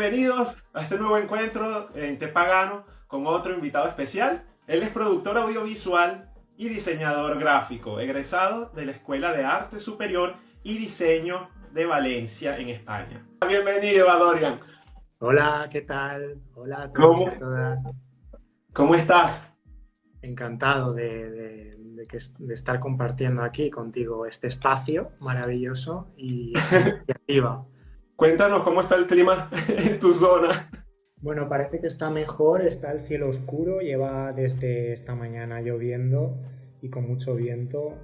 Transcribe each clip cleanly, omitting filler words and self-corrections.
bienvenidos a este nuevo encuentro en Te Pagano con otro invitado especial. Él es productor audiovisual y diseñador gráfico, egresado de la Escuela de Arte Superior y Diseño de Valencia, en España. Bienvenido, Dorian. Hola, ¿qué tal? Hola a todos y ¿Cómo, a todas. cómo estás? Encantado de estar compartiendo aquí contigo este espacio maravilloso y esta iniciativa. Cuéntanos cómo está el clima en tu zona. Bueno, parece que está mejor, está el cielo oscuro, lleva desde esta mañana lloviendo y con mucho viento.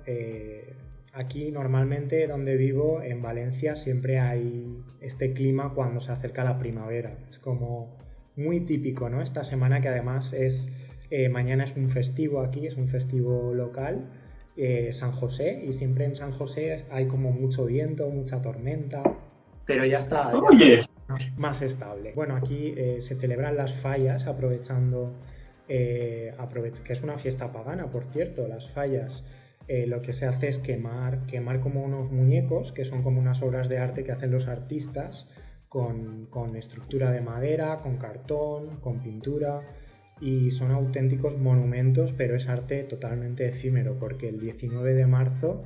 Aquí normalmente donde vivo, en Valencia, siempre hay este clima cuando se acerca la primavera. Es como muy típico, ¿no? Esta semana que además mañana es un festivo aquí, es un festivo local, San José, y siempre en San José hay como mucho viento, mucha tormenta, pero ya está Oye, más estable. Bueno, aquí se celebran las fallas aprovechando, que es una fiesta pagana, por cierto, las fallas. Lo que se hace es quemar como unos muñecos, que son como unas obras de arte que hacen los artistas con estructura de madera, con cartón, con pintura, y son auténticos monumentos, pero es arte totalmente efímero, porque el 19 de marzo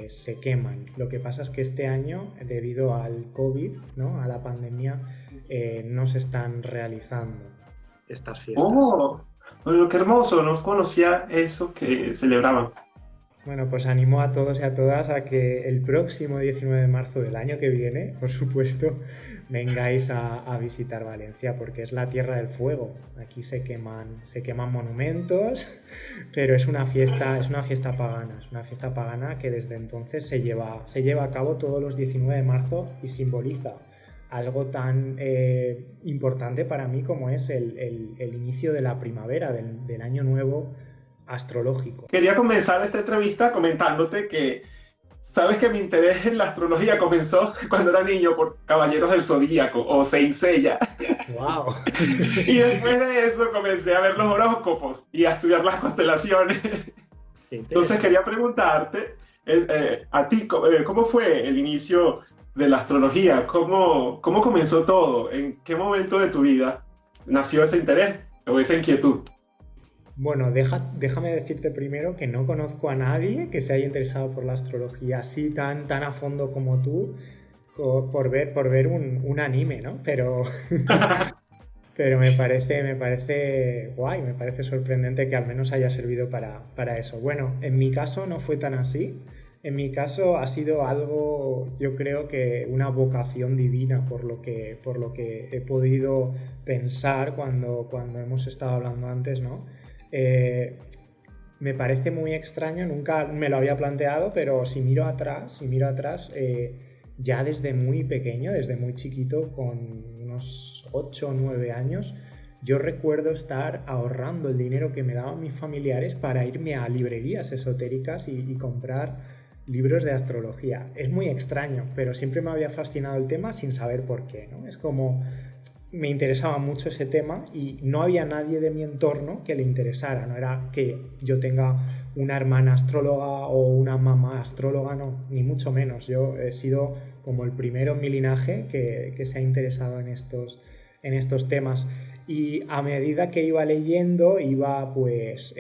se queman. Lo que pasa es que este año, debido al COVID, ¿no? A la pandemia, no se están realizando estas fiestas. oh, bueno, qué hermoso, no conocía eso que celebraban. Bueno, pues animo a todos y a todas a que el próximo 19 de marzo del año que viene, por supuesto, vengáis a visitar Valencia, porque es la tierra del fuego. Aquí se queman monumentos, pero es una fiesta pagana, es una fiesta pagana que desde entonces se lleva a cabo todos los 19 de marzo y simboliza algo tan importante para mí como es el inicio de la primavera, del año nuevo astrológico. Quería comenzar esta entrevista comentándote que sabes que mi interés en la astrología comenzó cuando era niño por Caballeros del Zodíaco o Saint Seiya. ¡Wow! Y después de eso comencé a ver los horóscopos y a estudiar las constelaciones. Qué Entonces interesante. quería preguntarte a ti, ¿cómo fue el inicio de la astrología? ¿Cómo comenzó todo? ¿En qué momento de tu vida nació ese interés o esa inquietud? Bueno, déjame decirte primero que no conozco a nadie que se haya interesado por la astrología así tan a fondo como tú, por ver un anime, ¿no? Pero me parece guay, me parece sorprendente que al menos haya servido para eso. Bueno, en mi caso no fue tan así. En mi caso ha sido algo, yo creo que una vocación divina, por lo que he podido pensar cuando hemos estado hablando antes, ¿no? Eh, Me parece muy extraño, nunca me lo había planteado, pero si miro atrás, ya desde muy pequeño, desde muy chiquito, con unos 8 o 9 años, yo recuerdo estar ahorrando el dinero que me daban mis familiares para irme a librerías esotéricas y comprar libros de astrología. Es muy extraño, pero siempre me había fascinado el tema sin saber por qué, ¿no? Es como me interesaba mucho ese tema y no había nadie de mi entorno que le interesara. No era que yo tenga una hermana astróloga o una mamá astróloga, no, ni mucho menos. Yo he sido como el primero en mi linaje que se ha interesado en estos temas. Y a medida que iba leyendo, iba pues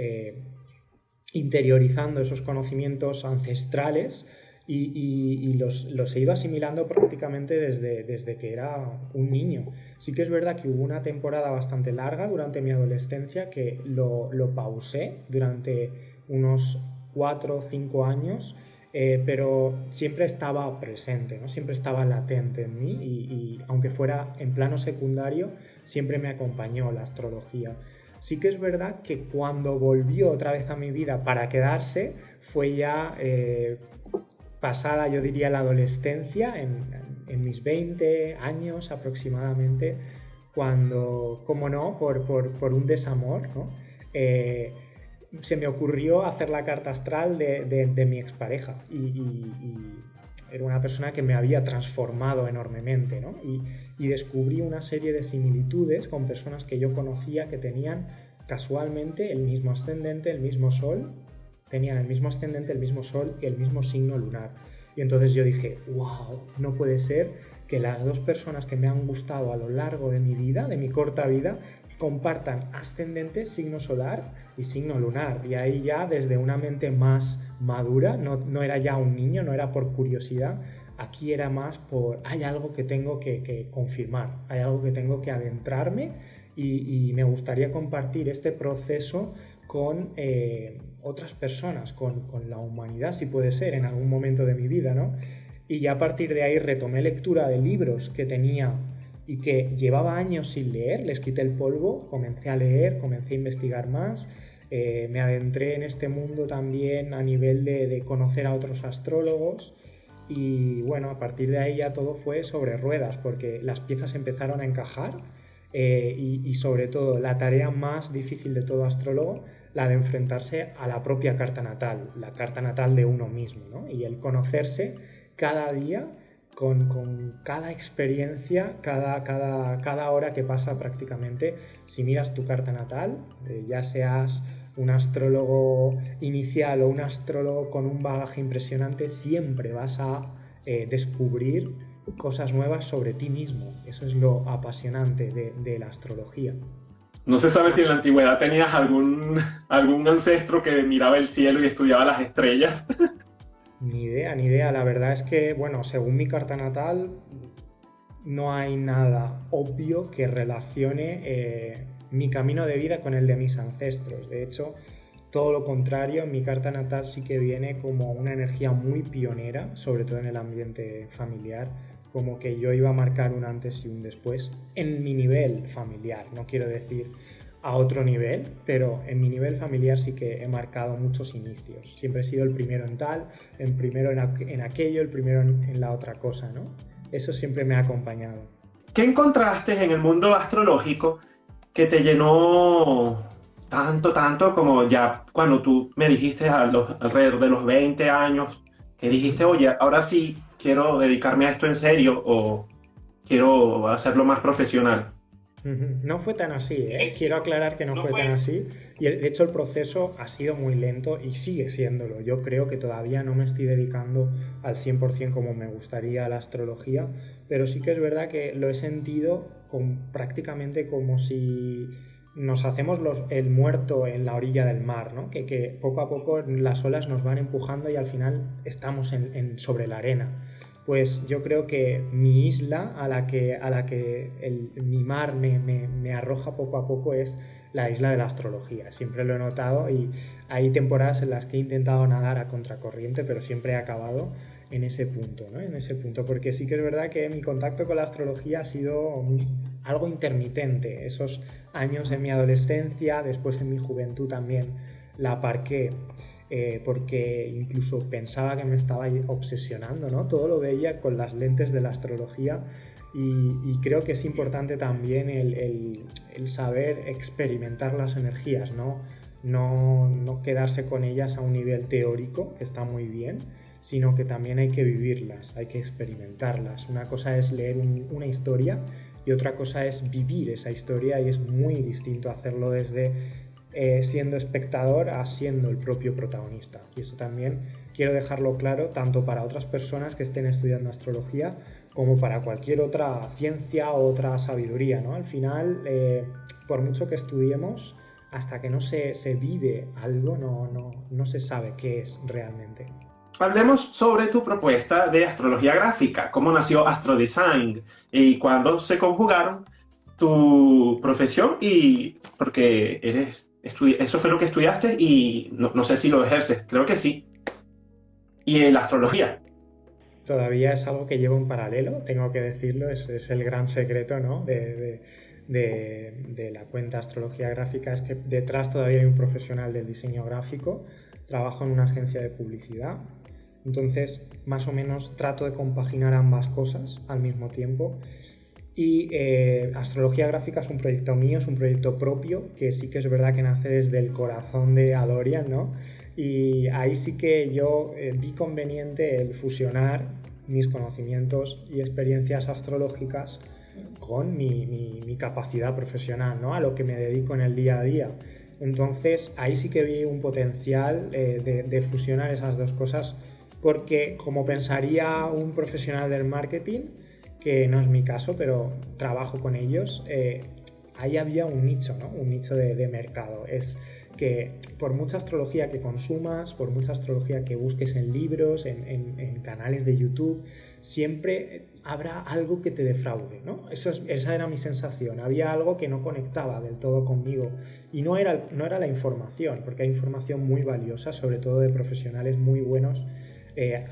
interiorizando esos conocimientos ancestrales y los he ido asimilando prácticamente desde que era un niño. Sí que es verdad que hubo una temporada bastante larga durante mi adolescencia que lo pausé durante unos 4 o 5 años, pero siempre estaba presente, ¿no? Siempre estaba latente en mí y aunque fuera en plano secundario, siempre me acompañó la astrología. Sí que es verdad que cuando volvió otra vez a mi vida para quedarse, fue ya pasada, yo diría, la adolescencia, en mis 20 años aproximadamente, cuando, como no, por un desamor, ¿no? Se me ocurrió hacer la carta astral de mi expareja y era una persona que me había transformado enormemente, ¿no? Y descubrí una serie de similitudes con personas que yo conocía que tenían casualmente el mismo ascendente, el mismo sol, tenían el mismo ascendente, el mismo sol y el mismo signo lunar. Y entonces yo dije, wow, no puede ser que las dos personas que me han gustado a lo largo de mi vida, de mi corta vida, compartan ascendente, signo solar y signo lunar. Y ahí ya desde una mente más madura, no era ya un niño, no era por curiosidad, aquí era más por hay algo que tengo que confirmar, hay algo que tengo que adentrarme y me gustaría compartir este proceso con otras personas, con la humanidad, si puede ser, en algún momento de mi vida, ¿no? Y ya a partir de ahí retomé lectura de libros que tenía y que llevaba años sin leer, les quité el polvo, comencé a leer, comencé a investigar más, me adentré en este mundo también a nivel de conocer a otros astrólogos y bueno, a partir de ahí ya todo fue sobre ruedas porque las piezas empezaron a encajar y sobre todo la tarea más difícil de todo astrólogo, la de enfrentarse a la propia carta natal, la carta natal de uno mismo, ¿no? Y el conocerse cada día con cada experiencia, cada hora que pasa prácticamente. Si miras tu carta natal, ya seas un astrólogo inicial o un astrólogo con un bagaje impresionante, siempre vas a descubrir cosas nuevas sobre ti mismo. Eso es lo apasionante de la astrología. No se sabe si en la antigüedad tenías algún ancestro que miraba el cielo y estudiaba las estrellas. Ni idea, ni idea. La verdad es que, bueno, según mi carta natal, no hay nada obvio que relacione mi camino de vida con el de mis ancestros. De hecho, todo lo contrario, mi carta natal sí que viene como una energía muy pionera, sobre todo en el ambiente familiar, como que yo iba a marcar un antes y un después en mi nivel familiar. No quiero decir a otro nivel, pero en mi nivel familiar sí que he marcado muchos inicios. Siempre he sido el primero en tal, el primero en aquello, el primero en la otra cosa, ¿no? Eso siempre me ha acompañado. ¿Qué encontraste en el mundo astrológico que te llenó tanto como ya cuando tú me dijiste alrededor de los 20 años, que dijiste, oye, ahora sí quiero dedicarme a esto en serio o quiero hacerlo más profesional? No fue tan así, ¿eh? Quiero aclarar que no fue tan así. Y de hecho el proceso ha sido muy lento y sigue siéndolo. Yo creo que todavía no me estoy dedicando al 100% como me gustaría a la astrología, pero sí que es verdad que lo he sentido prácticamente como si nos hacemos el muerto en la orilla del mar, ¿no? Que poco a poco las olas nos van empujando y al final estamos sobre la arena. Pues yo creo que mi isla a la que mi mar me arroja poco a poco es la isla de la astrología. Siempre lo he notado y hay temporadas en las que he intentado nadar a contracorriente, pero siempre he acabado en ese punto, ¿no? En ese punto, porque sí que es verdad que mi contacto con la astrología ha sido algo intermitente. Esos años en mi adolescencia, después en mi juventud también la aparqué. Porque incluso pensaba que me estaba obsesionando, ¿no? Todo lo veía con las lentes de la astrología y creo que es importante también el saber experimentar las energías, no quedarse con ellas a un nivel teórico, que está muy bien, sino que también hay que vivirlas, hay que experimentarlas. Una cosa es leer una historia y otra cosa es vivir esa historia y es muy distinto hacerlo desde siendo espectador a siendo el propio protagonista. Y eso también quiero dejarlo claro tanto para otras personas que estén estudiando astrología como para cualquier otra ciencia o otra sabiduría, ¿no? Al final, por mucho que estudiemos, hasta que no se vive algo, no se sabe qué es realmente. Hablemos sobre tu propuesta de astrología gráfica, cómo nació Astrodesign y cuándo se conjugaron tu profesión y porque eso fue lo que estudiaste y no sé si lo ejerces, creo que sí. Y la astrología. Todavía es algo que llevo en paralelo, tengo que decirlo, es el gran secreto, ¿no? de la cuenta Astrología Gráfica, es que detrás todavía hay un profesional del diseño gráfico, trabajo en una agencia de publicidad, entonces más o menos trato de compaginar ambas cosas al mismo tiempo. Y Astrología Gráfica es un proyecto mío, es un proyecto propio, que sí que es verdad que nace desde el corazón de Adorian, ¿no? Y ahí sí que yo vi conveniente el fusionar mis conocimientos y experiencias astrológicas con mi capacidad profesional, ¿no? A lo que me dedico en el día a día. Entonces ahí sí que vi un potencial de fusionar esas dos cosas, porque como pensaría un profesional del marketing, que no es mi caso, pero trabajo con ellos, ahí había un nicho, ¿no? Un nicho de mercado. Es que por mucha astrología que consumas, por mucha astrología que busques en libros, en canales de YouTube, siempre habrá algo que te defraude, ¿no? Esa era mi sensación. Había algo que no conectaba del todo conmigo. Y no era la información, porque hay información muy valiosa, sobre todo de profesionales muy buenos.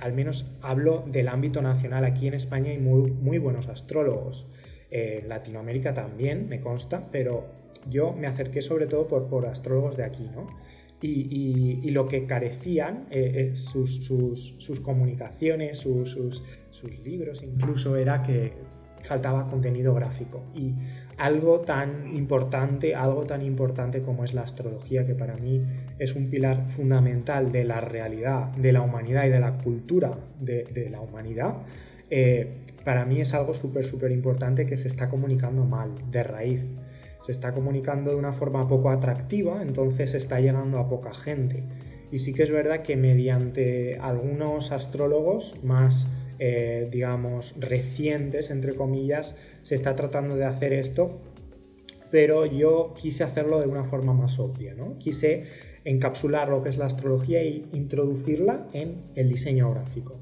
Al menos hablo del ámbito nacional. Aquí en España hay muy, muy buenos astrólogos. Latinoamérica también, me consta, pero yo me acerqué sobre todo por astrólogos de aquí, ¿no? Y lo que carecían, sus comunicaciones, sus libros incluso, era que faltaba contenido gráfico. Y algo tan importante como es la astrología, que para mí es un pilar fundamental de la realidad, de la humanidad y de la cultura de la humanidad, para mí es algo súper, súper importante, que se está comunicando mal, de raíz. Se está comunicando de una forma poco atractiva, entonces está llegando a poca gente. Y sí que es verdad que mediante algunos astrólogos más, digamos, recientes, entre comillas, se está tratando de hacer esto, pero yo quise hacerlo de una forma más obvia, ¿no? Quise encapsular lo que es la astrología e introducirla en el diseño gráfico,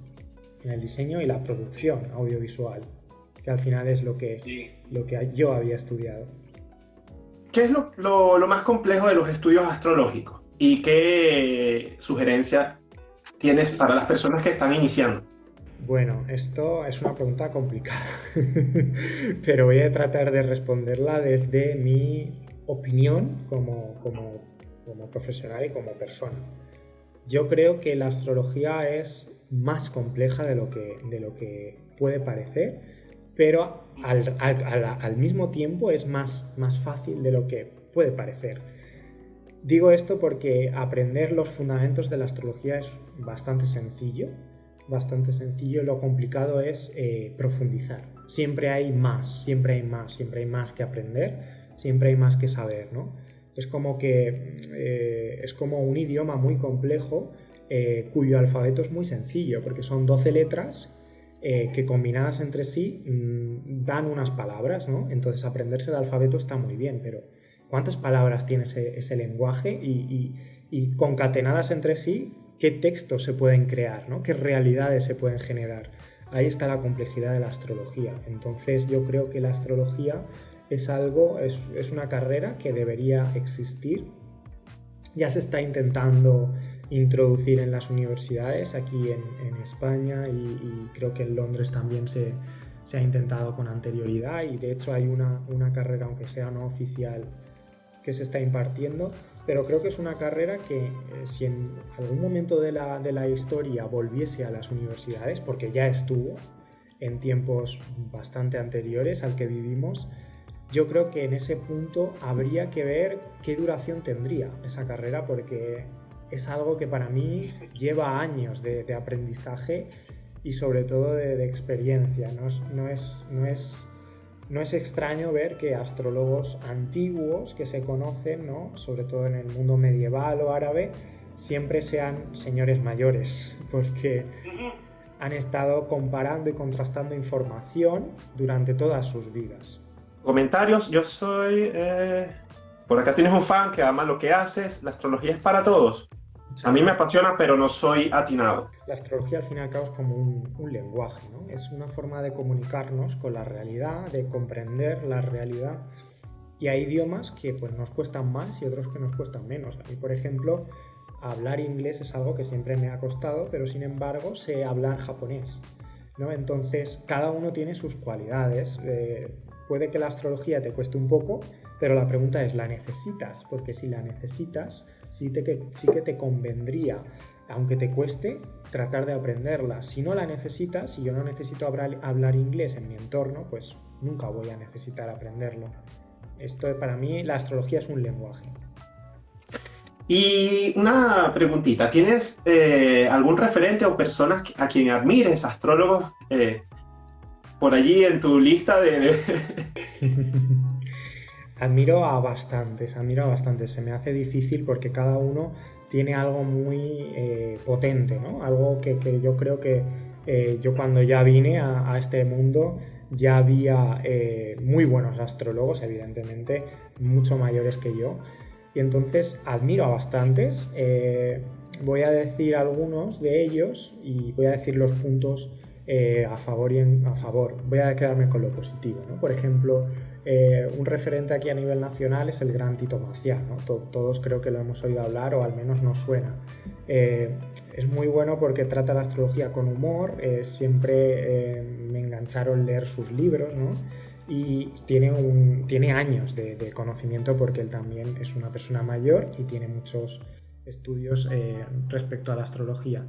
en el diseño y la producción audiovisual, que al final es lo que yo había estudiado. ¿Qué es lo más complejo de los estudios astrológicos? ¿Y qué sugerencia tienes para las personas que están iniciando? Bueno, esto es una pregunta complicada, pero voy a tratar de responderla desde mi opinión como profesional y como persona. Yo creo que la astrología es más compleja de lo que puede parecer, pero al mismo tiempo es más fácil de lo que puede parecer. Digo esto porque aprender los fundamentos de la astrología es bastante sencillo. Lo complicado es profundizar. Siempre hay más que aprender, siempre hay más que saber, ¿no? Es como un idioma muy complejo, cuyo alfabeto es muy sencillo, porque son 12 letras que combinadas entre sí dan unas palabras, ¿no? Entonces aprenderse el alfabeto está muy bien, pero ¿cuántas palabras tiene ese lenguaje? Y concatenadas entre sí, ¿qué textos se pueden crear, ¿no? ¿Qué realidades se pueden generar? Ahí está la complejidad de la astrología. Entonces yo creo que la astrología es una carrera que debería existir. Ya se está intentando introducir en las universidades aquí en España, y creo que en Londres también se ha intentado con anterioridad, y de hecho hay una carrera, aunque sea no oficial, que se está impartiendo, pero creo que es una carrera que si en algún momento de la historia volviese a las universidades, porque ya estuvo en tiempos bastante anteriores al que vivimos, yo creo que en ese punto habría que ver qué duración tendría esa carrera, porque es algo que para mí lleva años de aprendizaje y sobre todo de experiencia. No es extraño ver que astrólogos antiguos que se conocen, ¿no?, sobre todo en el mundo medieval o árabe, siempre sean señores mayores, porque han estado comparando y contrastando información durante todas sus vidas. Comentarios, yo soy... Por acá tienes un fan que ama lo que haces. La astrología es para todos. A mí me apasiona, pero no soy atinado. La astrología al fin y al cabo es como un lenguaje, ¿no? Es una forma de comunicarnos con la realidad, de comprender la realidad. Y hay idiomas que pues, nos cuestan más y otros que nos cuestan menos. A mí, por ejemplo, hablar inglés es algo que siempre me ha costado, pero sin embargo sé hablar japonés, ¿no? Entonces, cada uno tiene sus cualidades. Puede que la astrología te cueste un poco, pero la pregunta es, ¿la necesitas? Porque si la necesitas, sí que te convendría, aunque te cueste, tratar de aprenderla. Si no la necesitas, si yo no necesito hablar inglés en mi entorno, pues nunca voy a necesitar aprenderlo. Esto, para mí, la astrología es un lenguaje. Y una preguntita, ¿tienes algún referente o personas a quien admires, astrólogos, por allí en tu lista de... Admiro a bastantes. Se me hace difícil porque cada uno tiene algo muy potente, ¿no? Algo que yo creo que yo cuando ya vine a este mundo ya había muy buenos astrólogos, evidentemente, mucho mayores que yo. Y entonces admiro a bastantes. Voy a decir algunos de ellos y voy a decir los puntos a favor y a favor. Voy a quedarme con lo positivo, ¿no? Por ejemplo, un referente aquí a nivel nacional es el gran Tito Maciá, ¿no? Todos creo que lo hemos oído hablar o al menos nos suena. Es muy bueno porque trata la astrología con humor, siempre me engancharon leer sus libros, ¿no? Y tiene años de conocimiento porque él también es una persona mayor y tiene muchos estudios respecto a la astrología.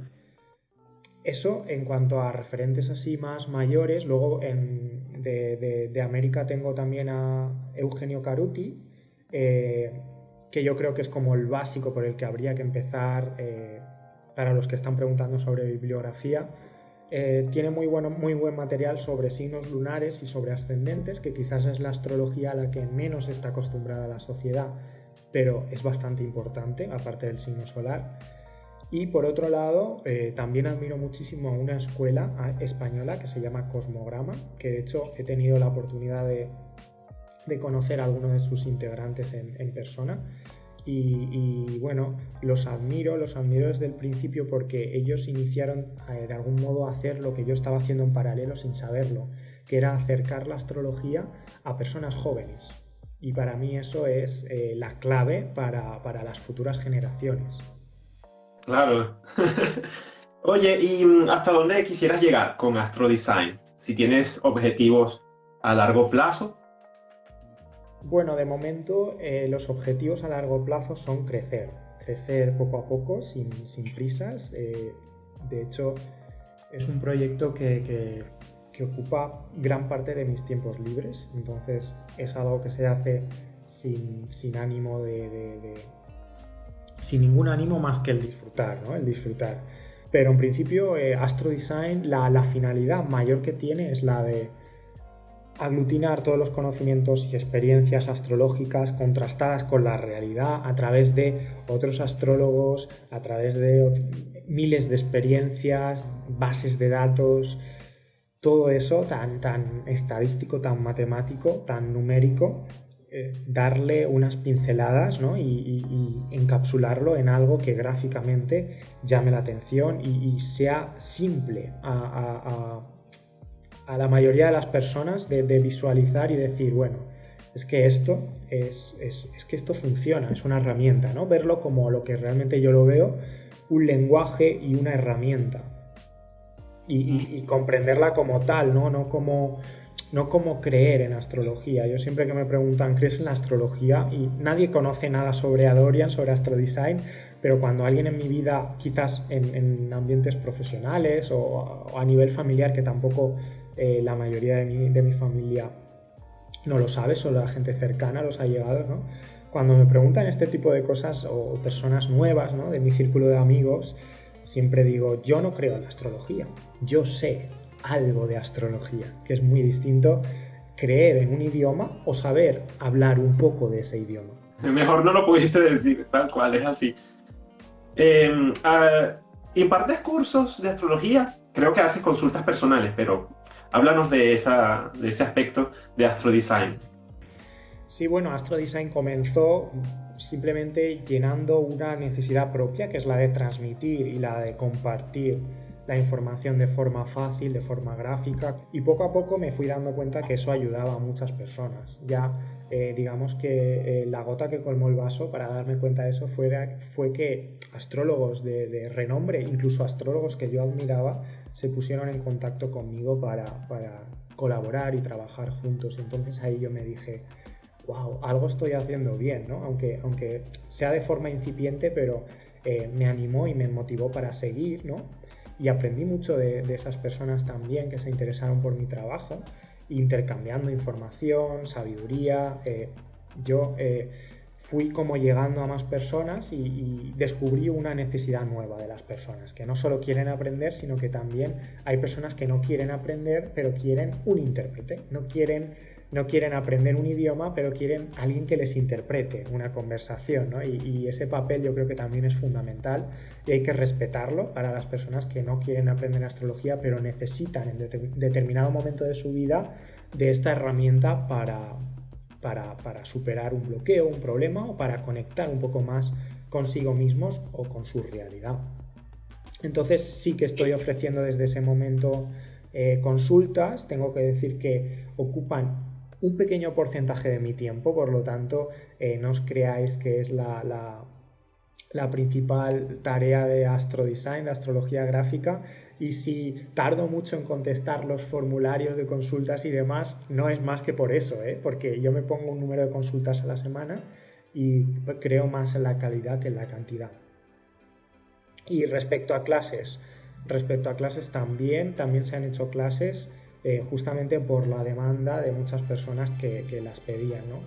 Eso en cuanto a referentes así más mayores. Luego de América tengo también a Eugenio Caruti, que yo creo que es como el básico por el que habría que empezar para los que están preguntando sobre bibliografía. Tiene muy buen material sobre signos lunares y sobre ascendentes, que quizás es la astrología a la que menos está acostumbrada la sociedad, pero es bastante importante, aparte del signo solar. Y por otro lado, también admiro muchísimo a una escuela española que se llama Cosmograma, que de hecho he tenido la oportunidad de conocer a algunos de sus integrantes en persona. Y bueno, los admiro desde el principio porque ellos iniciaron de algún modo a hacer lo que yo estaba haciendo en paralelo sin saberlo, que era acercar la astrología a personas jóvenes. Y para mí eso es la clave para las futuras generaciones. Claro. Oye, ¿y hasta dónde quisieras llegar con Astrodesign? Si tienes objetivos a largo plazo. Bueno, de momento los objetivos a largo plazo son crecer poco a poco, sin prisas. De hecho, es un proyecto que ocupa gran parte de mis tiempos libres, entonces es algo que se hace sin ánimo sin ningún ánimo más que el disfrutar, ¿no? El disfrutar. Pero en principio Astrodesign, la finalidad mayor que tiene es la de aglutinar todos los conocimientos y experiencias astrológicas contrastadas con la realidad a través de otros astrólogos, a través de miles de experiencias, bases de datos, todo eso tan estadístico, tan matemático, tan numérico, darle unas pinceladas, ¿no? y encapsularlo en algo que gráficamente llame la atención y sea simple a la mayoría de las personas de visualizar y decir, bueno, es que esto funciona, es una herramienta, ¿no? Verlo como lo que realmente yo lo veo, un lenguaje y una herramienta. Y comprenderla como tal, ¿no? No como creer en astrología. Yo siempre que me preguntan, ¿crees en la astrología? Y nadie conoce nada sobre Adorian, sobre Astrodesign, pero cuando alguien en mi vida, quizás en ambientes profesionales o a nivel familiar, que tampoco la mayoría de mi familia no lo sabe, solo la gente cercana, los allegados, ¿no? Cuando me preguntan este tipo de cosas o personas nuevas, ¿no? De mi círculo de amigos, siempre digo, yo no creo en la astrología, yo sé algo de astrología, que es muy distinto creer en un idioma o saber hablar un poco de ese idioma. Mejor no lo pudiste decir, tal cual, es así. ¿Impartes cursos de astrología? Creo que haces consultas personales, pero háblanos de ese aspecto de Astrodesign. Sí, bueno, Astrodesign comenzó simplemente llenando una necesidad propia, que es la de transmitir y la de compartir la información de forma fácil, de forma gráfica, y poco a poco me fui dando cuenta que eso ayudaba a muchas personas. Ya digamos que la gota que colmó el vaso para darme cuenta de eso fue que astrólogos de renombre, incluso astrólogos que yo admiraba, se pusieron en contacto conmigo para colaborar y trabajar juntos. Entonces ahí yo me dije, wow, algo estoy haciendo bien, ¿no? Aunque sea de forma incipiente, pero me animó y me motivó para seguir, ¿no? Y aprendí mucho de esas personas también que se interesaron por mi trabajo, intercambiando información, sabiduría. Yo fui como llegando a más personas y descubrí una necesidad nueva de las personas, que no solo quieren aprender, sino que también hay personas que no quieren aprender, pero quieren un intérprete. No quieren aprender un idioma, pero quieren alguien que les interprete una conversación, ¿no? Y ese papel yo creo que también es fundamental y hay que respetarlo para las personas que no quieren aprender astrología, pero necesitan en determinado momento de su vida de esta herramienta para superar un bloqueo, un problema o para conectar un poco más consigo mismos o con su realidad. Entonces sí que estoy ofreciendo desde ese momento consultas. Tengo que decir que ocupan un pequeño porcentaje de mi tiempo, por lo tanto no os creáis que es la principal tarea de astrodesign, de astrología gráfica, y si tardo mucho en contestar los formularios de consultas y demás, no es más que por eso, porque yo me pongo un número de consultas a la semana y creo más en la calidad que en la cantidad. Y respecto a clases también se han hecho clases justamente por la demanda de muchas personas que las pedían, ¿no?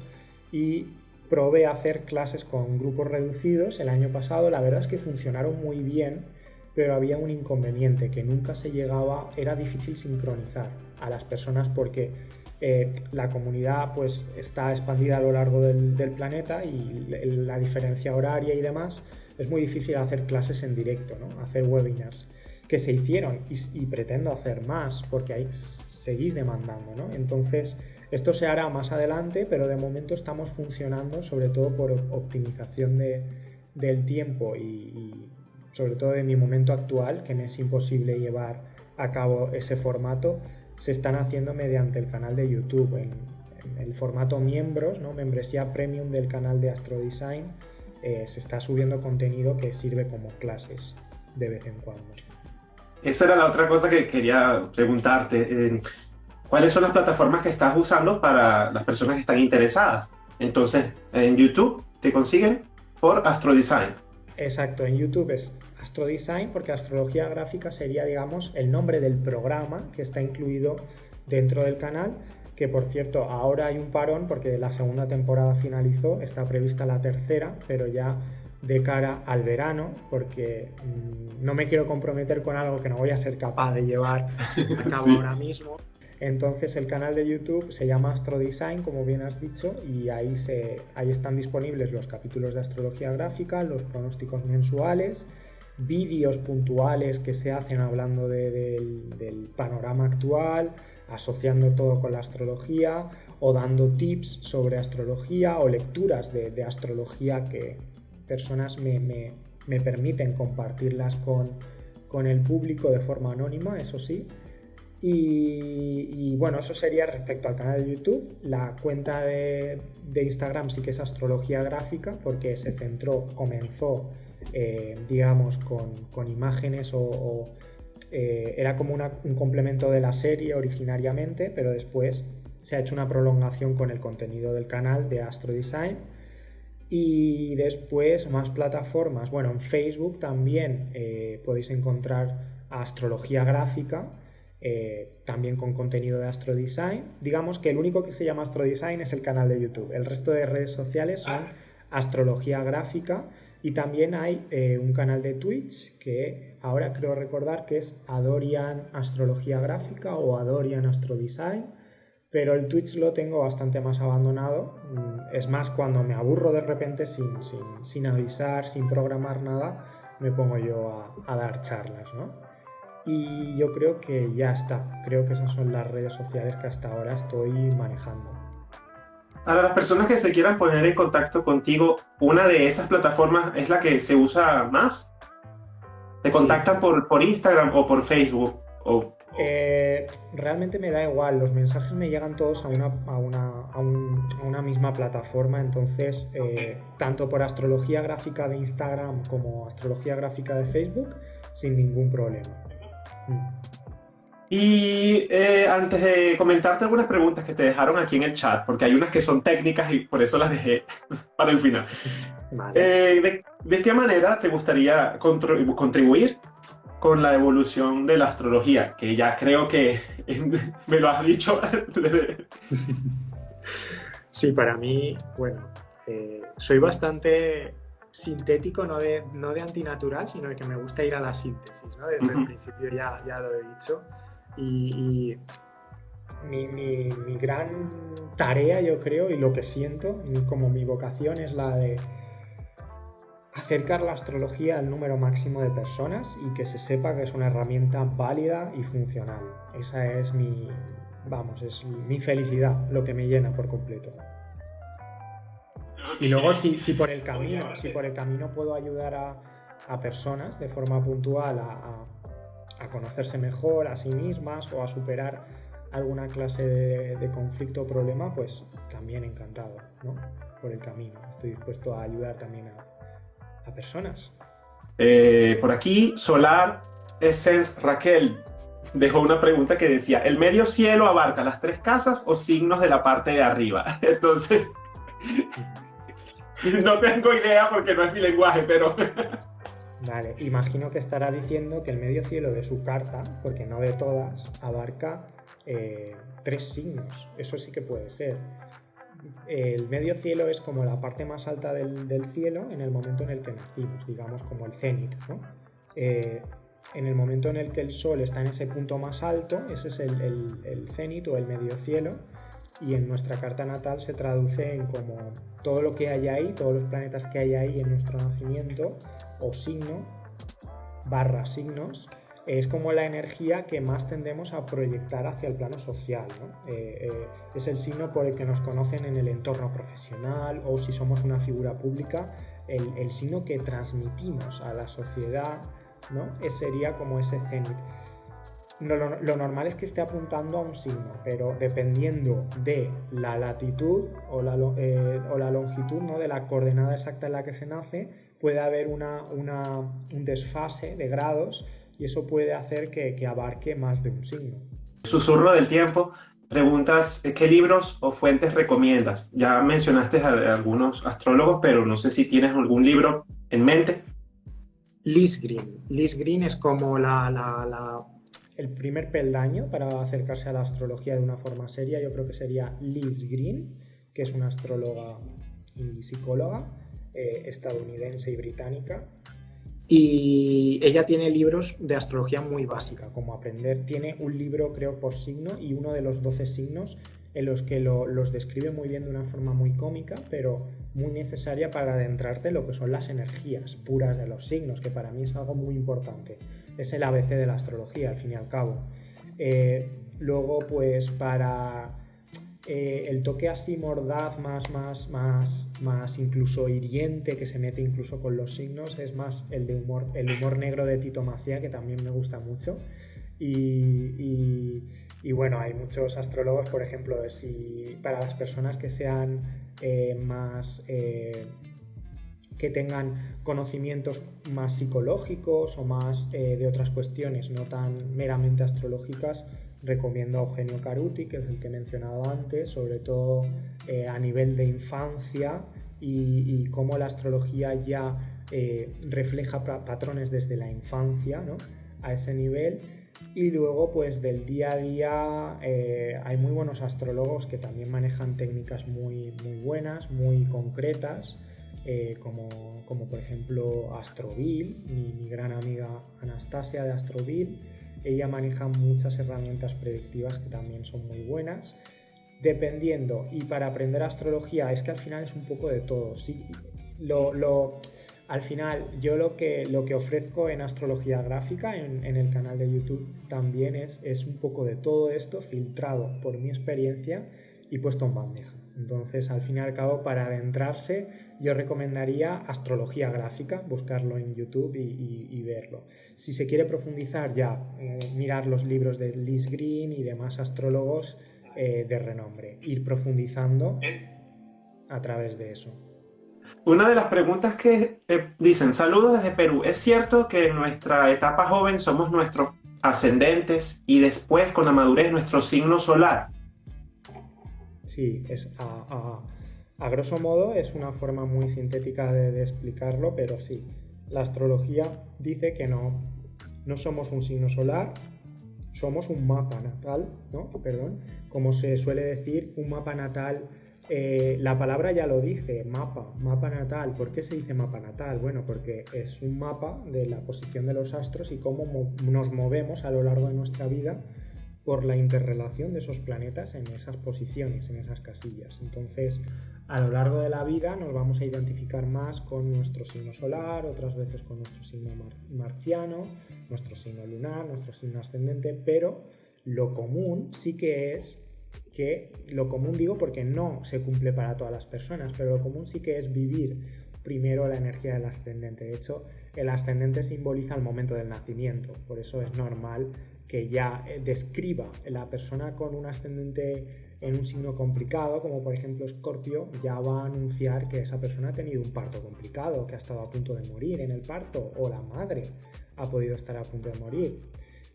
Y probé hacer clases con grupos reducidos el año pasado. La verdad es que funcionaron muy bien, pero había un inconveniente, que nunca se llegaba, era difícil sincronizar a las personas porque la comunidad pues está expandida a lo largo del planeta y la diferencia horaria y demás, es muy difícil hacer clases en directo, ¿no? Hacer webinars, que se hicieron y pretendo hacer más porque ahí seguís demandando, ¿no? Entonces esto se hará más adelante, pero de momento estamos funcionando sobre todo por optimización del tiempo y sobre todo de mi momento actual, que me es imposible llevar a cabo ese formato. Se están haciendo mediante el canal de YouTube, en el formato miembros, ¿no? Membresía premium del canal de Astrodesign. Se está subiendo contenido que sirve como clases de vez en cuando. Esa era la otra cosa que quería preguntarte. ¿Cuáles son las plataformas que estás usando para las personas que están interesadas? Entonces, en YouTube te consiguen por Astrodesign. Exacto, en YouTube es Astrodesign, porque astrología gráfica sería, digamos, el nombre del programa que está incluido dentro del canal, que por cierto ahora hay un parón porque la segunda temporada finalizó, está prevista la tercera, pero ya de cara al verano, porque no me quiero comprometer con algo que no voy a ser capaz de llevar a cabo Sí. ahora mismo. Entonces el canal de YouTube se llama Astrodesign, como bien has dicho, y ahí están disponibles los capítulos de astrología gráfica, los pronósticos mensuales, vídeos puntuales que se hacen hablando del panorama actual, asociando todo con la astrología, o dando tips sobre astrología o lecturas de astrología que personas me permiten compartirlas con el público de forma anónima, eso sí. Y bueno, eso sería respecto al canal de YouTube. La cuenta de Instagram sí que es astrología gráfica, porque comenzó digamos con imágenes era como un complemento de la serie originariamente, pero después se ha hecho una prolongación con el contenido del canal de Astrodesign. Y después más plataformas. Bueno, en Facebook también podéis encontrar astrología gráfica, también con contenido de Astrodesign. Digamos que el único que se llama Astrodesign es el canal de YouTube. El resto de redes sociales son astrología gráfica, y también hay un canal de Twitch que ahora creo recordar que es Adorian Astrología Gráfica o Adorian Astrodesign, pero el Twitch lo tengo bastante más abandonado. Es más, cuando me aburro de repente sin avisar, sin programar nada, me pongo yo a dar charlas, ¿no? Y yo creo que ya está. Creo que esas son las redes sociales que hasta ahora estoy manejando. Para las personas que se quieran poner en contacto contigo, ¿una de esas plataformas es la que se usa más? ¿Te contactan por Instagram o por Facebook? Realmente me da igual, los mensajes me llegan todos a una misma plataforma, entonces tanto por astrología gráfica de Instagram como astrología gráfica de Facebook, sin ningún problema. Y antes de comentarte algunas preguntas que te dejaron aquí en el chat, porque hay unas que son técnicas y por eso las dejé para el final. Vale. ¿De qué manera te gustaría contribuir con la evolución de la astrología? Que ya creo que me lo has dicho. Sí, para mí, bueno, soy bastante sintético, no de antinatural, sino de que me gusta ir a la síntesis, ¿no? Desde el principio ya lo he dicho. Y mi gran tarea, yo creo, y lo que siento como mi vocación, es la de acercar la astrología al número máximo de personas y que se sepa que es una herramienta válida y funcional. Esa es vamos, es mi felicidad lo que me llena por completo. Y luego si por el camino puedo ayudar a personas de forma puntual a conocerse mejor a sí mismas o a superar alguna clase de conflicto o problema, pues también encantado, ¿no? Por el camino. Estoy dispuesto a ayudar también a personas. Por aquí, Solar Essence Raquel dejó una pregunta que decía, ¿el medio cielo abarca las tres casas o signos de la parte de arriba? Entonces, no tengo idea porque no es mi lenguaje, pero... Vale, imagino que estará diciendo que el medio cielo de su carta, porque no de todas, abarca 3 signos. Eso sí que puede ser. El medio cielo es como la parte más alta del cielo en el momento en el que nacimos, digamos como el cenit, ¿no? En el momento en el que el sol está en ese punto más alto, ese es el cenit o el medio cielo, y en nuestra carta natal se traduce en como todo lo que hay ahí, todos los planetas que hay ahí en nuestro nacimiento, o signo, barra signos, es como la energía que más tendemos a proyectar hacia el plano social, ¿no? Es el signo por el que nos conocen en el entorno profesional o si somos una figura pública, el signo que transmitimos a la sociedad, ¿no? Sería como ese cenit. Lo normal es que esté apuntando a un signo, pero dependiendo de la latitud o la longitud, ¿no? De la coordenada exacta en la que se nace, puede haber un desfase de grados y eso puede hacer que abarque más de un signo. Susurro del tiempo, preguntas, ¿qué libros o fuentes recomiendas? Ya mencionaste a algunos astrólogos, pero no sé si tienes algún libro en mente. Liz Green. Liz Green es como el primer peldaño para acercarse a la astrología de una forma seria. Yo creo que sería Liz Green, que es una astróloga y psicóloga estadounidense y británica. Y ella tiene libros de astrología muy básica, como aprender. Tiene un libro, creo, por signo y uno de los 12 signos en los que los describe muy bien de una forma muy cómica, pero muy necesaria para adentrarte en lo que son las energías puras de los signos, que para mí es algo muy importante. Es el ABC de la astrología, al fin y al cabo. Luego, pues para el toque así mordaz, más incluso hiriente, que se mete incluso con los signos, es más el humor negro de Tito Macía, que también me gusta mucho. Y bueno, hay muchos astrólogos, por ejemplo, para las personas que sean que tengan conocimientos más psicológicos o más de otras cuestiones, no tan meramente astrológicas, recomiendo a Eugenio Caruti, que es el que he mencionado antes, sobre todo a nivel de infancia y cómo la astrología ya refleja patrones desde la infancia, ¿no? A ese nivel. Y luego, pues del día a día, hay muy buenos astrólogos que también manejan técnicas muy, muy buenas, muy concretas, como por ejemplo Astroville, mi gran amiga Anastasia de Astroville. Ella maneja muchas herramientas predictivas que también son muy buenas. Dependiendo, y para aprender astrología, es que al final es un poco de todo. Sí, al final, yo lo que ofrezco en astrología gráfica, en el canal de YouTube, también es un poco de todo esto filtrado por mi experiencia y puesto en bandeja. Entonces, al fin y al cabo, para adentrarse, yo recomendaría astrología gráfica, buscarlo en YouTube y verlo. Si se quiere profundizar, ya mirar los libros de Liz Green y demás astrólogos de renombre, ir profundizando a través de eso. Una de las preguntas que dicen, saludos desde Perú, ¿es cierto que en nuestra etapa joven somos nuestros ascendentes y después con la madurez nuestro signo solar? Sí, a grosso modo es una forma muy sintética de explicarlo, pero sí, la astrología dice que no somos un signo solar, somos un mapa natal, ¿no? Perdón, como se suele decir, un mapa natal. La palabra ya lo dice, mapa natal. ¿Por qué se dice mapa natal? Bueno, porque es un mapa de la posición de los astros y cómo nos movemos a lo largo de nuestra vida por la interrelación de esos planetas en esas posiciones, en esas casillas. Entonces, a lo largo de la vida nos vamos a identificar más con nuestro signo solar, otras veces con nuestro signo marciano, nuestro signo lunar, nuestro signo ascendente, pero Lo común sí que es que, lo común digo porque no se cumple para todas las personas, pero lo común sí que es vivir primero la energía del ascendente. De hecho, el ascendente simboliza el momento del nacimiento, por eso es normal que ya describa la persona con un ascendente en un signo complicado, como por ejemplo Escorpio, ya va a anunciar que esa persona ha tenido un parto complicado, que ha estado a punto de morir en el parto, o la madre ha podido estar a punto de morir,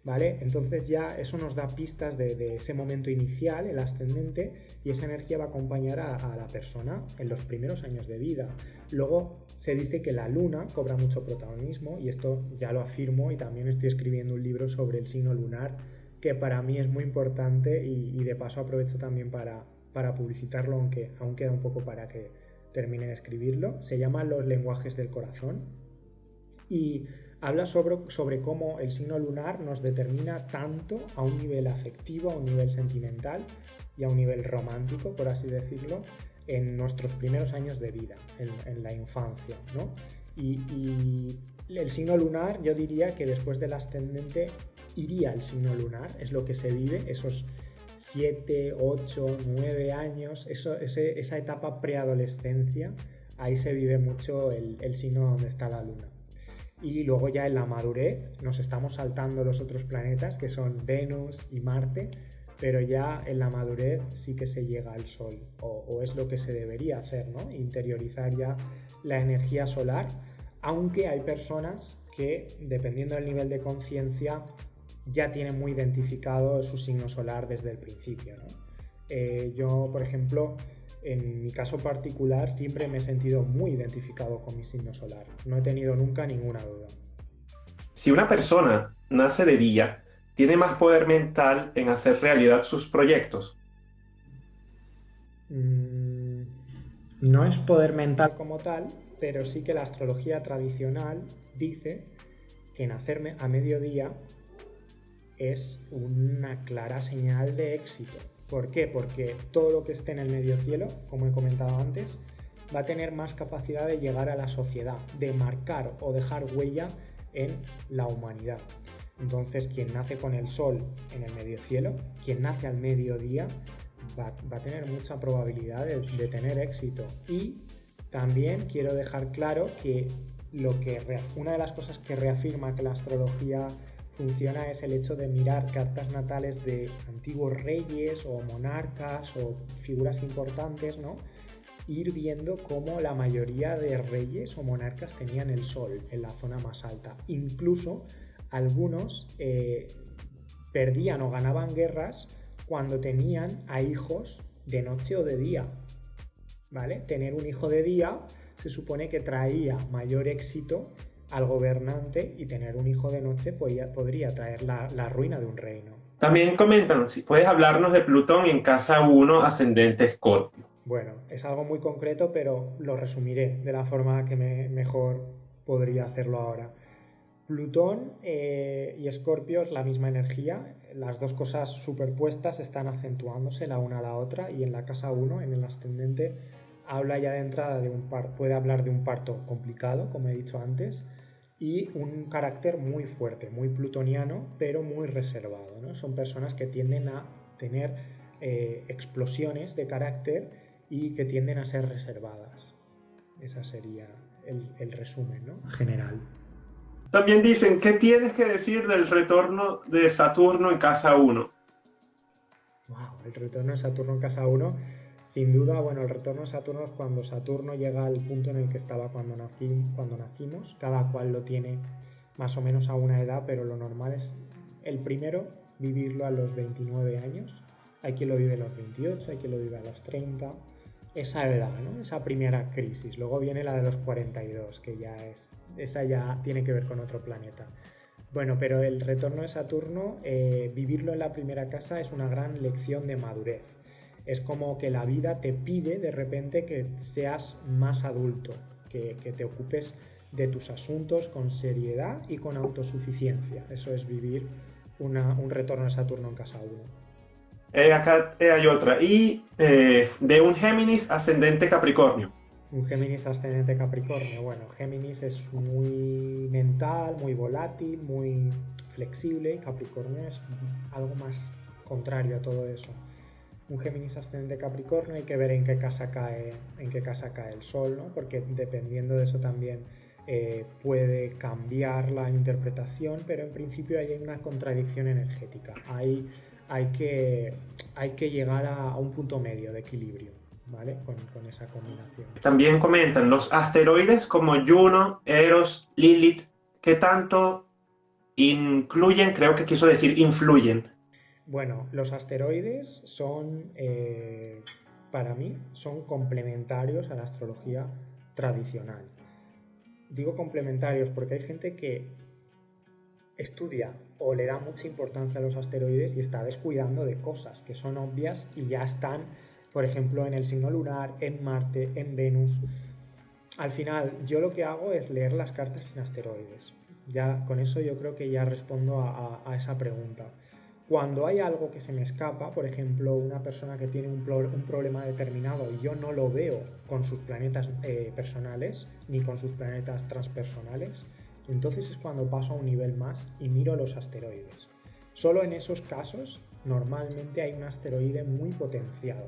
¿vale? Entonces ya eso nos da pistas de ese momento inicial, el ascendente, y esa energía va a acompañar a la persona en los primeros años de vida. Luego se dice que la luna cobra mucho protagonismo, y esto ya lo afirmo, y también estoy escribiendo un libro sobre el signo lunar, que para mí es muy importante, y de paso aprovecho también para publicitarlo, aunque aún queda un poco para que termine de escribirlo. Se llama Los lenguajes del corazón, y habla sobre cómo el signo lunar nos determina tanto a un nivel afectivo, a un nivel sentimental y a un nivel romántico, por así decirlo, en nuestros primeros años de vida, en la infancia, ¿no? Y el signo lunar, yo diría que después del ascendente iría el signo lunar, es lo que se vive, esos 7, 8, 9 años, esa etapa preadolescencia, ahí se vive mucho el signo donde está la luna. Y luego ya en la madurez nos estamos saltando los otros planetas, que son Venus y Marte, pero ya en la madurez sí que se llega al Sol, o es lo que se debería hacer, ¿no? Interiorizar ya la energía solar, aunque hay personas que, dependiendo del nivel de conciencia, ya tienen muy identificado su signo solar desde el principio, ¿no? Yo, por ejemplo, en mi caso particular, siempre me he sentido muy identificado con mi signo solar. No he tenido nunca ninguna duda. Si una persona nace de día, ¿tiene más poder mental en hacer realidad sus proyectos? No es poder mental como tal, pero sí que la astrología tradicional dice que nacer a mediodía es una clara señal de éxito. ¿Por qué? Porque todo lo que esté en el medio cielo, como he comentado antes, va a tener más capacidad de llegar a la sociedad, de marcar o dejar huella en la humanidad. Entonces, quien nace con el sol en el medio cielo, quien nace al mediodía, va a tener mucha probabilidad de tener éxito. Y también quiero dejar claro que una de las cosas que reafirma que la astrología funciona es el hecho de mirar cartas natales de antiguos reyes o monarcas o figuras importantes, ¿no? Ir viendo cómo la mayoría de reyes o monarcas tenían el sol en la zona más alta. Incluso algunos perdían o ganaban guerras cuando tenían a hijos de noche o de día, ¿vale? Tener un hijo de día se supone que traía mayor éxito al gobernante, y tener un hijo de noche podría traer la ruina de un reino. También comentan si puedes hablarnos de Plutón en casa 1, ascendente Escorpio. Bueno, es algo muy concreto, pero lo resumiré de la forma que mejor podría hacerlo ahora. Plutón y Escorpio es la misma energía, las dos cosas superpuestas están acentuándose la una a la otra, y en la casa 1, en el ascendente, habla ya de entrada puede hablar de un parto complicado, como he dicho antes, y un carácter muy fuerte, muy plutoniano, pero muy reservado, ¿no? Son personas que tienden a tener explosiones de carácter y que tienden a ser reservadas. Ese sería el resumen, ¿no? General. También dicen, ¿qué tienes que decir del retorno de Saturno en casa 1? Wow, el retorno de Saturno en casa 1, sin duda, bueno, el retorno de Saturno es cuando Saturno llega al punto en el que estaba cuando nacimos. Cada cual lo tiene más o menos a una edad, pero lo normal es el primero vivirlo a los 29 años. Hay quien lo vive a los 28, hay quien lo vive a los 30. Esa edad, ¿no? Esa primera crisis. Luego viene la de los 42, que esa ya tiene que ver con otro planeta. Bueno, pero el retorno de Saturno, vivirlo en la primera casa es una gran lección de madurez. Es como que la vida te pide de repente que seas más adulto, que te ocupes de tus asuntos con seriedad y con autosuficiencia. Eso es vivir un retorno de Saturno en casa 1. Acá hay otra. Y de un Géminis ascendente Capricornio. Un Géminis ascendente Capricornio. Bueno, Géminis es muy mental, muy volátil, muy flexible. Capricornio es algo más contrario a todo eso. Un Géminis ascendente Capricornio hay que ver en qué casa cae el Sol, ¿no? Porque dependiendo de eso también puede cambiar la interpretación, pero en principio hay una contradicción energética. Hay que llegar a un punto medio de equilibrio, ¿vale? Con esa combinación. También comentan los asteroides como Juno, Eros, Lilith, ¿qué tanto incluyen? Creo que quiso decir influyen. Bueno, los asteroides son, para mí, son complementarios a la astrología tradicional. Digo complementarios porque hay gente que estudia o le da mucha importancia a los asteroides y está descuidando de cosas que son obvias y ya están, por ejemplo, en el signo lunar, en Marte, en Venus. Al final, yo lo que hago es leer las cartas sin asteroides. Ya con eso yo creo que ya respondo a esa pregunta. Cuando hay algo que se me escapa, por ejemplo, una persona que tiene un problema determinado y yo no lo veo con sus planetas personales ni con sus planetas transpersonales, entonces es cuando paso a un nivel más y miro los asteroides. Solo en esos casos normalmente hay un asteroide muy potenciado,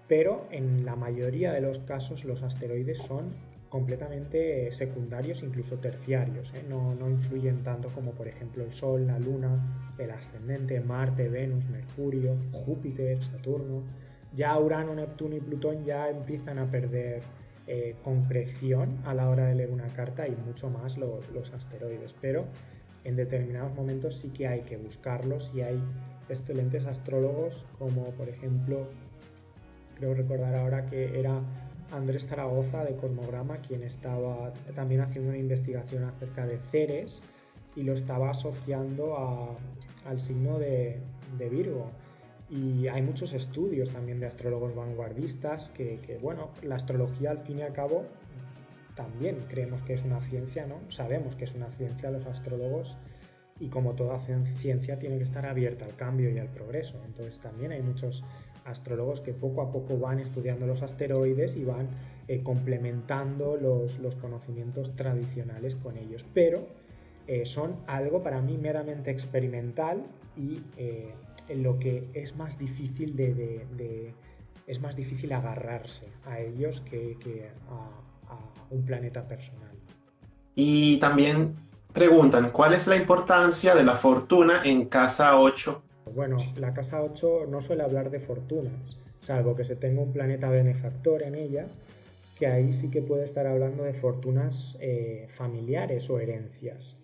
pero en la mayoría de los casos los asteroides son completamente secundarios, incluso terciarios, ¿eh? No influyen tanto como por ejemplo el Sol, la Luna, el ascendente, Marte, Venus, Mercurio, Júpiter, Saturno. Ya Urano, Neptuno y Plutón ya empiezan a perder concreción a la hora de leer una carta y mucho más los asteroides, pero en determinados momentos sí que hay que buscarlos y hay excelentes astrólogos como por ejemplo, creo recordar ahora que era Andrés Zaragoza de Cosmograma, quien estaba también haciendo una investigación acerca de Ceres y lo estaba asociando al signo de Virgo. Y hay muchos estudios también de astrólogos vanguardistas que, bueno, la astrología al fin y al cabo también creemos que es una ciencia, ¿no? Sabemos que es una ciencia los astrólogos y como toda ciencia tiene que estar abierta al cambio y al progreso. Entonces también hay muchos astrólogos que poco a poco van estudiando los asteroides y van complementando los conocimientos tradicionales con ellos, pero son algo para mí meramente experimental y en lo que es más difícil es más difícil agarrarse a ellos que a un planeta personal. Y también preguntan, ¿cuál es la importancia de la fortuna en casa 8? Bueno, la casa 8 no suele hablar de fortunas, salvo que se tenga un planeta benefactor en ella, que ahí sí que puede estar hablando de fortunas familiares o herencias.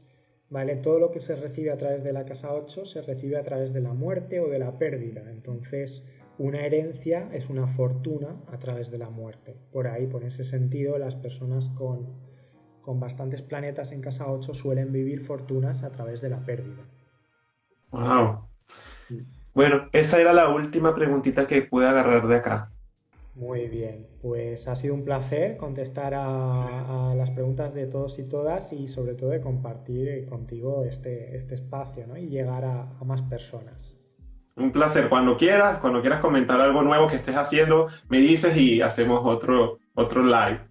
¿Vale? Todo lo que se recibe a través de la casa 8 se recibe a través de la muerte o de la pérdida. Entonces, una herencia es una fortuna a través de la muerte. Por ahí, por ese sentido, las personas con bastantes planetas en casa 8 suelen vivir fortunas a través de la pérdida. Wow. Bueno, esa era la última preguntita que pude agarrar de acá. Muy bien, pues ha sido un placer contestar a las preguntas de todos y todas y sobre todo de compartir contigo este espacio, ¿no? Y llegar a más personas. Un placer. Cuando quieras comentar algo nuevo que estés haciendo, me dices y hacemos otro live.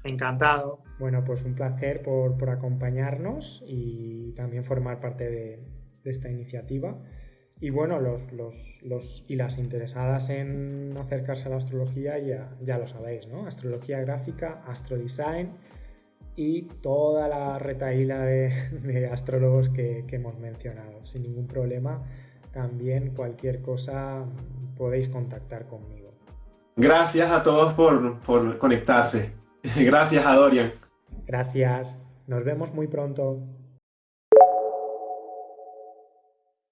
Encantado. Bueno, pues un placer por acompañarnos y también formar parte de esta iniciativa. Y bueno, los y las interesadas en acercarse a la astrología ya lo sabéis, ¿no? Astrología gráfica, astrodesign y toda la retahíla de astrólogos que hemos mencionado. Sin ningún problema, también cualquier cosa podéis contactar conmigo. Gracias a todos por conectarse. Gracias a Dorian. Gracias. Nos vemos muy pronto.